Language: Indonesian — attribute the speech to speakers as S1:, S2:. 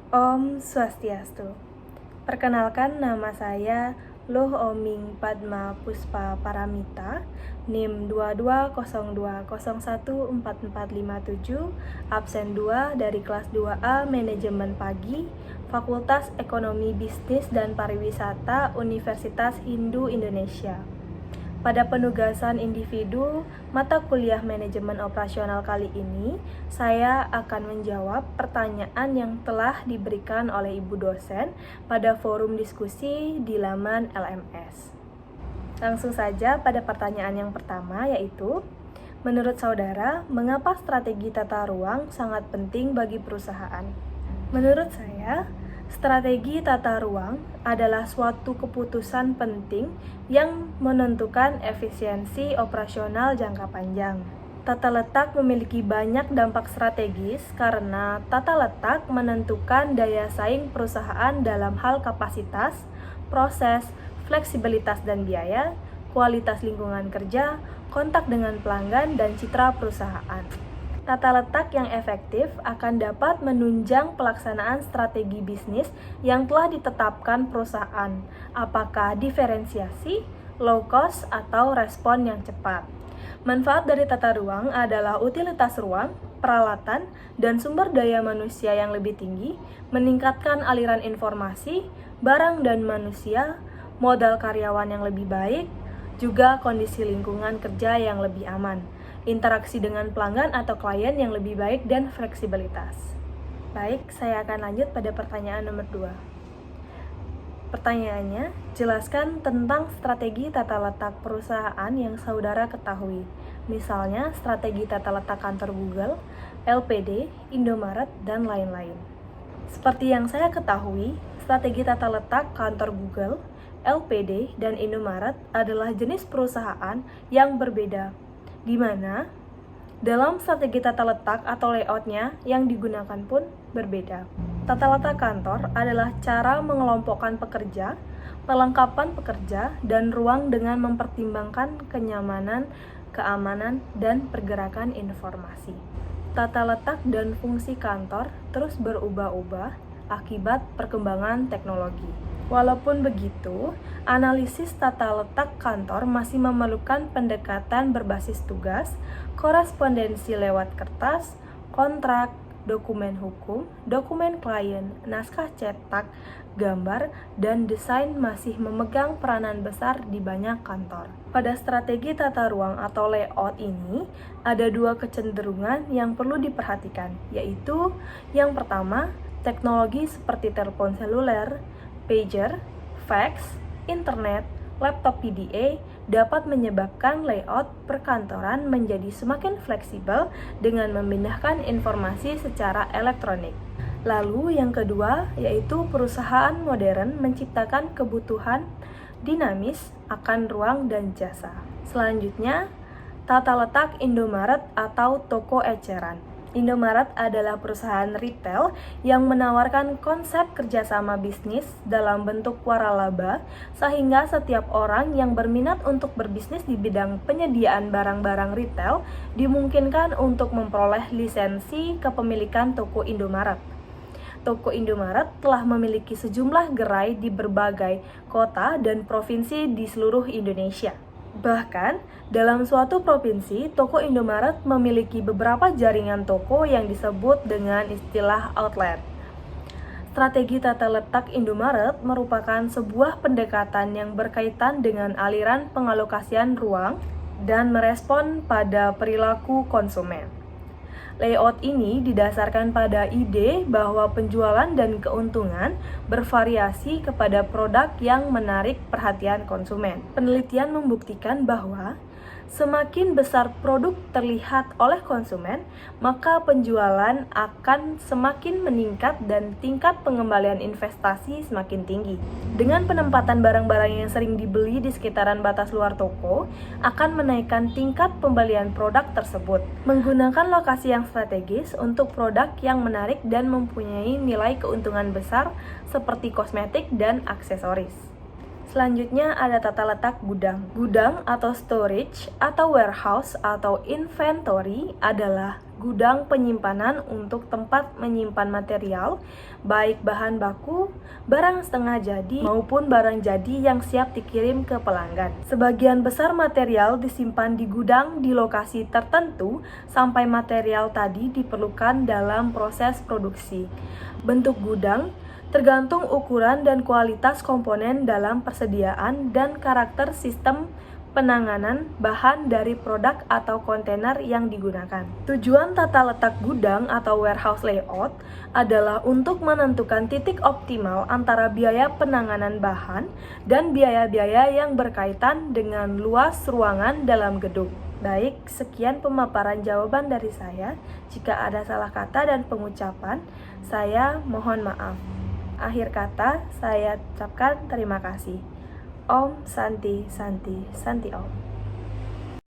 S1: Om Swastiastu. Perkenalkan, nama saya Luh Oming Padma Puspa Paramita, NIM 2202014457, absen 2 dari kelas 2A Manajemen Pagi, Fakultas Ekonomi Bisnis dan Pariwisata Universitas Hindu Indonesia. Pada penugasan individu mata kuliah manajemen operasional kali ini, saya akan menjawab pertanyaan yang telah diberikan oleh Ibu dosen pada forum diskusi di laman LMS. Langsung saja pada pertanyaan yang pertama, yaitu, menurut saudara, mengapa strategi tata ruang sangat penting bagi perusahaan? Menurut saya, strategi tata ruang adalah suatu keputusan penting yang menentukan efisiensi operasional jangka panjang. Tata letak memiliki banyak dampak strategis karena tata letak menentukan daya saing perusahaan dalam hal kapasitas, proses, fleksibilitas dan biaya, kualitas lingkungan kerja, kontak dengan pelanggan, dan citra perusahaan. Tata letak yang efektif akan dapat menunjang pelaksanaan strategi bisnis yang telah ditetapkan perusahaan, apakah diferensiasi, low cost, atau respon yang cepat. Manfaat dari tata ruang adalah utilitas ruang, peralatan, dan sumber daya manusia yang lebih tinggi, meningkatkan aliran informasi, barang dan manusia, modal karyawan yang lebih baik, juga kondisi lingkungan kerja yang lebih aman, interaksi dengan pelanggan atau klien yang lebih baik, dan fleksibilitas. Baik, saya akan lanjut pada pertanyaan nomor 2. Pertanyaannya, jelaskan tentang strategi tata letak perusahaan yang saudara ketahui. Misalnya, strategi tata letak kantor Google, LPD, Indomaret, dan lain-lain. Seperti yang saya ketahui, strategi tata letak kantor Google, LPD, dan Indomaret adalah jenis perusahaan yang berbeda, di mana dalam strategi tata letak atau layoutnya yang digunakan pun berbeda. Tata letak kantor adalah cara mengelompokkan pekerja, perlengkapan pekerja, dan ruang dengan mempertimbangkan kenyamanan, keamanan, dan pergerakan informasi. Tata letak dan fungsi kantor terus berubah-ubah akibat perkembangan teknologi. Walaupun begitu, analisis tata letak kantor masih memerlukan pendekatan berbasis tugas, korespondensi lewat kertas, kontrak, dokumen hukum, dokumen klien, naskah cetak, gambar, dan desain masih memegang peranan besar di banyak kantor. Pada strategi tata ruang atau layout ini, ada dua kecenderungan yang perlu diperhatikan, yaitu yang pertama, teknologi seperti telepon seluler, pager, fax, internet, laptop PDA dapat menyebabkan layout perkantoran menjadi semakin fleksibel dengan memindahkan informasi secara elektronik. Lalu yang kedua, yaitu perusahaan modern menciptakan kebutuhan dinamis akan ruang dan jasa. Selanjutnya, tata letak Indomaret atau toko eceran. Indomaret adalah perusahaan retail yang menawarkan konsep kerjasama bisnis dalam bentuk waralaba, sehingga setiap orang yang berminat untuk berbisnis di bidang penyediaan barang-barang retail dimungkinkan untuk memperoleh lisensi kepemilikan toko Indomaret. Toko Indomaret telah memiliki sejumlah gerai di berbagai kota dan provinsi di seluruh Indonesia. Bahkan, dalam suatu provinsi, toko Indomaret memiliki beberapa jaringan toko yang disebut dengan istilah outlet. Strategi tata letak Indomaret merupakan sebuah pendekatan yang berkaitan dengan aliran pengalokasian ruang dan merespon pada perilaku konsumen. Layout ini didasarkan pada ide bahwa penjualan dan keuntungan bervariasi kepada produk yang menarik perhatian konsumen. Penelitian membuktikan bahwa semakin besar produk terlihat oleh konsumen, maka penjualan akan semakin meningkat dan tingkat pengembalian investasi semakin tinggi. Dengan penempatan barang-barang yang sering dibeli di sekitaran batas luar toko, akan menaikkan tingkat pembelian produk tersebut. Menggunakan lokasi yang strategis untuk produk yang menarik dan mempunyai nilai keuntungan besar seperti kosmetik dan aksesoris. Selanjutnya ada tata letak gudang. Gudang atau storage atau warehouse atau inventory adalah gudang penyimpanan untuk tempat menyimpan material, baik bahan baku, barang setengah jadi, maupun barang jadi yang siap dikirim ke pelanggan. Sebagian besar material disimpan di gudang di lokasi tertentu sampai material tadi diperlukan dalam proses produksi. Bentuk gudang tergantung ukuran dan kualitas komponen dalam persediaan dan karakter sistem penanganan bahan dari produk atau kontainer yang digunakan. Tujuan tata letak gudang atau warehouse layout adalah untuk menentukan titik optimal antara biaya penanganan bahan dan biaya-biaya yang berkaitan dengan luas ruangan dalam gedung. Baik, sekian pemaparan jawaban dari saya. Jika ada salah kata dan pengucapan, saya mohon maaf. Akhir kata, saya ucapkan terima kasih. Om Santi Santi Santi Om.